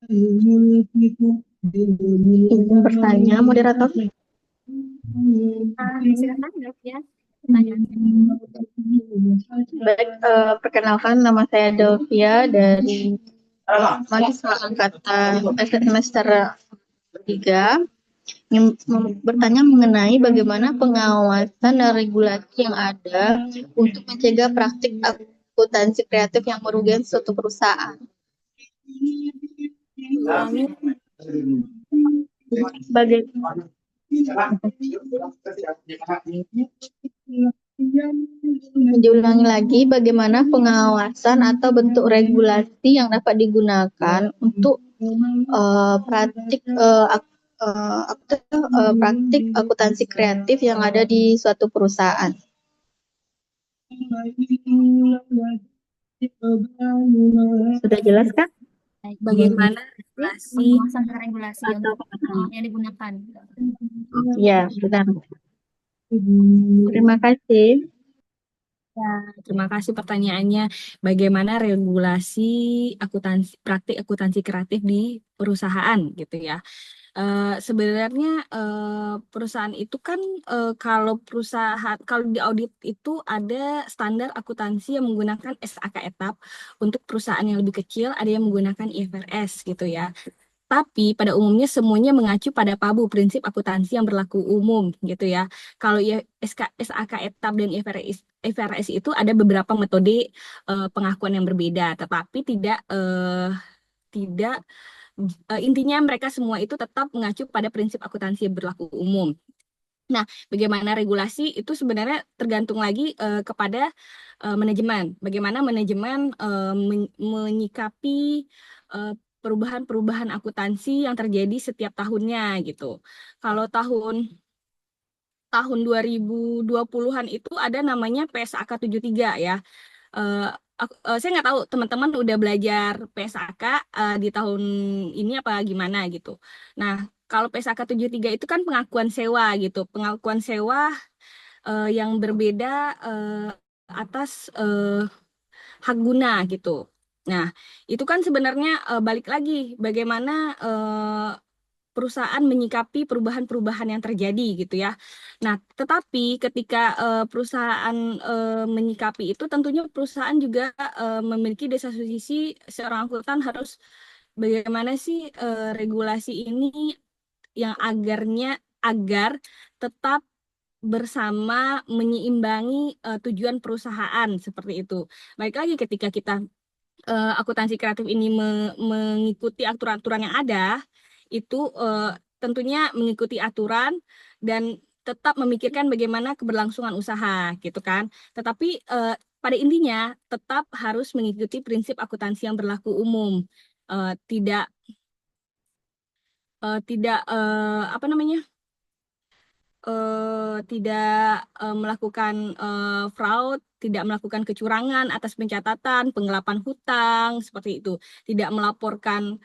Izin bertanya, moderator. Silakan dok ya pertanyaannya. Baik, perkenalkan nama saya Delvia dari mahasiswa angkatan semester 3. Bertanya mengenai bagaimana pengawasan dan regulasi yang ada untuk mencegah praktik akuntansi kreatif yang merugikan suatu perusahaan. Ulangi. Bagaimana Diulangi lagi, bagaimana pengawasan atau bentuk regulasi yang dapat digunakan untuk praktik akuntansi kreatif yang ada di suatu perusahaan. Sudah jelas kan? Bagaimana regulasi pengawasan dan regulasi Atau yang digunakan? ya, benar. Terima kasih. Ya, terima kasih pertanyaannya. Bagaimana regulasi praktik akuntansi kreatif di perusahaan gitu ya? Sebenarnya perusahaan itu kan kalau di audit itu ada standar akuntansi yang menggunakan SAK etap. Untuk perusahaan yang lebih kecil ada yang menggunakan IFRS gitu ya. Tapi pada umumnya semuanya mengacu pada PABU, prinsip akuntansi yang berlaku umum gitu ya. Kalau SAK etap dan IFRS itu ada beberapa metode pengakuan yang berbeda, tetapi tidak intinya mereka semua itu tetap mengacu pada prinsip akuntansi yang berlaku umum. Nah, bagaimana regulasi itu sebenarnya tergantung lagi kepada manajemen. Bagaimana manajemen menyikapi perubahan-perubahan akuntansi yang terjadi setiap tahunnya gitu. Kalau tahun 2020-an itu ada namanya PSAK 73 ya. Saya nggak tahu teman-teman udah belajar PSAK di tahun ini apa gimana gitu. Nah, kalau PSAK 73 itu kan pengakuan sewa gitu. Pengakuan sewa yang berbeda atas hak guna gitu. Nah, itu kan sebenarnya balik lagi bagaimana perusahaan menyikapi perubahan-perubahan yang terjadi gitu ya. Nah, tetapi ketika perusahaan menyikapi itu, tentunya perusahaan juga memiliki di satu sisi seorang akuntan harus bagaimana sih regulasi ini yang agar tetap bersama menyeimbangi tujuan perusahaan seperti itu. Baik lagi ketika kita akuntansi kreatif ini mengikuti aturan-aturan yang ada, itu tentunya mengikuti aturan dan tetap memikirkan bagaimana keberlangsungan usaha, gitu kan. Tetapi pada intinya tetap harus mengikuti prinsip akuntansi yang berlaku umum, tidak apa namanya, tidak melakukan fraud, tidak melakukan kecurangan atas pencatatan, penggelapan hutang, seperti itu. Tidak melaporkan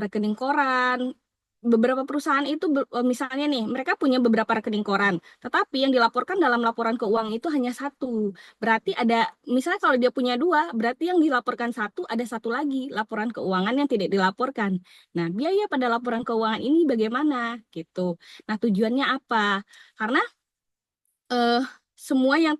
rekening koran. Beberapa perusahaan itu misalnya nih, mereka punya beberapa rekening koran, tetapi yang dilaporkan dalam laporan keuangan itu hanya satu. Berarti ada, misalnya kalau dia punya dua, berarti yang dilaporkan satu, ada satu lagi laporan keuangan yang tidak dilaporkan. Nah, biaya pada laporan keuangan ini bagaimana? Gitu. Nah, tujuannya apa? Karena eh, semua yang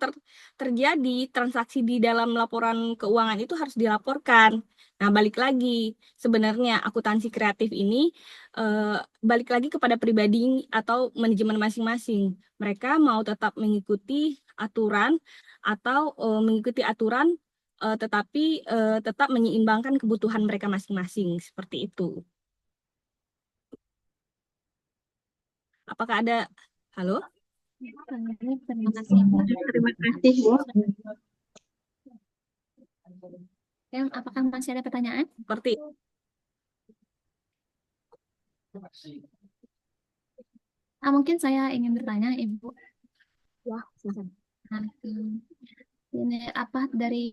terjadi transaksi di dalam laporan keuangan itu harus dilaporkan. Nah, balik lagi, sebenarnya akuntansi kreatif ini eh, balik lagi kepada pribadi atau manajemen masing-masing. Mereka mau tetap mengikuti aturan atau mengikuti aturan tetapi tetap menyeimbangkan kebutuhan mereka masing-masing, seperti itu. Apakah ada? Halo? Terima kasih, Bu. Terima kasih, Bu. Apakah masih ada pertanyaan? Seperti Mungkin saya ingin bertanya, Ibu. ya, silakan. Nah, ini apa dari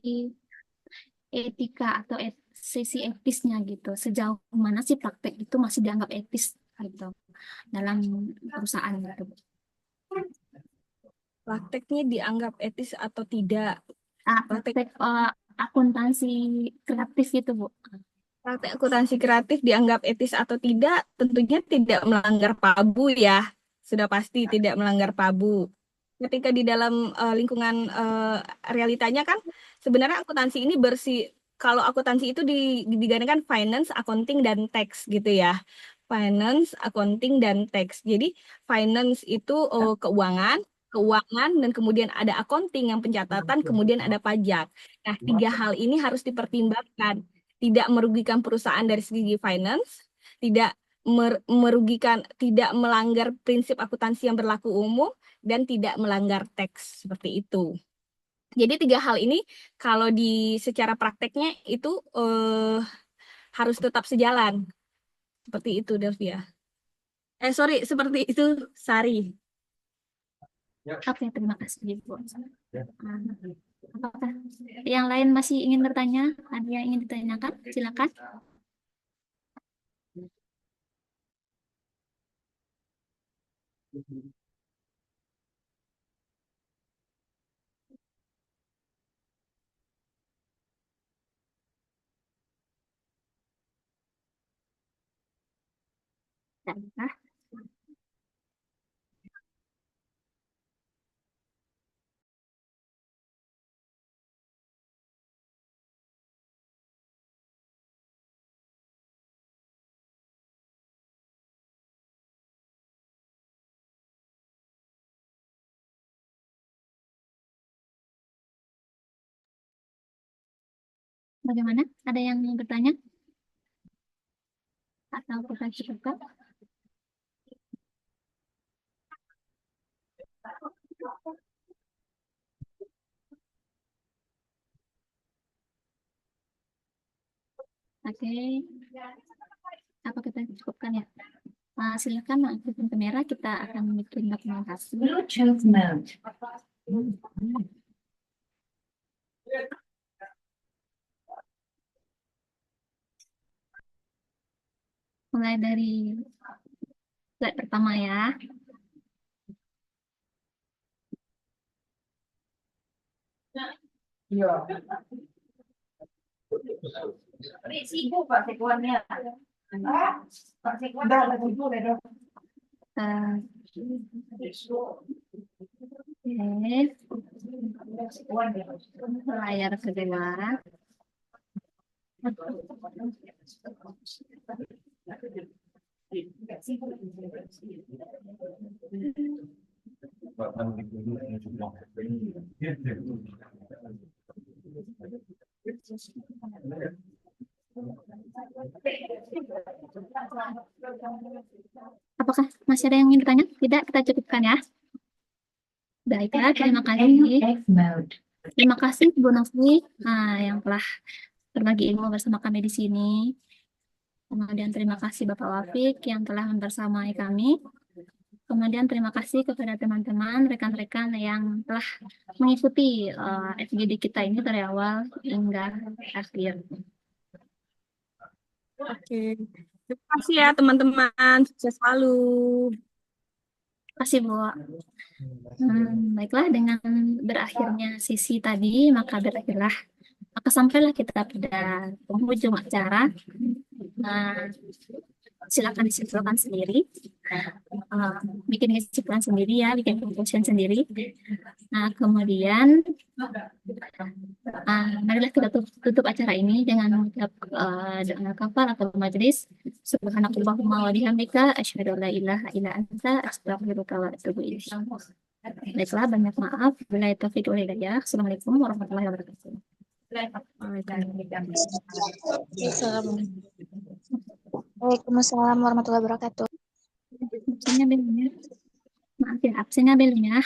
etika atau sisi etisnya gitu? Sejauh mana sih praktek itu masih dianggap etis gitu dalam perusahaan gitu? Prakteknya dianggap etis atau tidak? Praktek Praktek akuntansi kreatif gitu, Bu. Praktek akuntansi kreatif dianggap etis atau tidak, tentunya tidak melanggar PABU ya. Sudah pasti tidak melanggar PABU. Ketika di dalam lingkungan realitanya kan sebenarnya akuntansi ini kalau akuntansi itu digandengkan finance, accounting, dan tax gitu ya. Finance, accounting, dan tax. Jadi finance itu keuangan, dan kemudian ada accounting yang pencatatan, kemudian ada pajak. Nah, tiga hal ini harus dipertimbangkan. Tidak merugikan perusahaan dari segi finance, tidak merugikan, tidak melanggar prinsip akuntansi yang berlaku umum, dan tidak melanggar teks seperti itu. Jadi tiga hal ini kalau secara prakteknya itu harus tetap sejalan. Seperti itu, Delvia. Sorry, seperti itu, Sari. Oke, terima kasih, Bu. Apakah yang lain masih ingin bertanya? Ada yang ingin ditanyakan? Silakan. Nah, bagaimana? Ada yang ingin bertanya? Atau kita cukupkan? Oke. Apa kita cukupkan ya? Silakan aktifkan kamera, kita akan bikin dokumentasi. Bluetooth mode. Mulai dari slide pertama ya. Sibuk Pak Sekuannya. Pak Sekuan dah lagi boleh dong. Layar kedua. Apakah masih ada yang ingin bertanya? Tidak, kita cukupkan ya. Baiklah, terima kasih. Terima kasih Bu Novi yang telah berbagi ilmu bersama kami di sini. Kemudian terima kasih Bapak Wafik yang telah membersamai kami. Kemudian terima kasih kepada teman-teman, rekan-rekan yang telah mengikuti FGD kita ini dari awal hingga akhir. Oke. Terima kasih ya teman-teman. Sukses selalu. Terima kasih Bu. Baiklah, dengan berakhirnya sesi tadi, maka sampailah kita pada penghujung acara. Silakan disimpulkan sendiri, bikin kesimpulan sendiri ya, bikin conclusion sendiri. Nah, kemudian marilah kita tutup acara ini dengan mengucap doa kafar atau majelis. Subhanakallahumma wa bihamdika asyhadu an la ilaha illa anta astaghfiruka wa atubu ilaik. Baiklah, banyak maaf. Wabillahi taufiq wal hidayah. Assalamualaikum warahmatullahi wabarakatuh. Waalaikumsalam warahmatullahi wabarakatuh. Absennya belum ya. Maaf ya, absennya belum ya.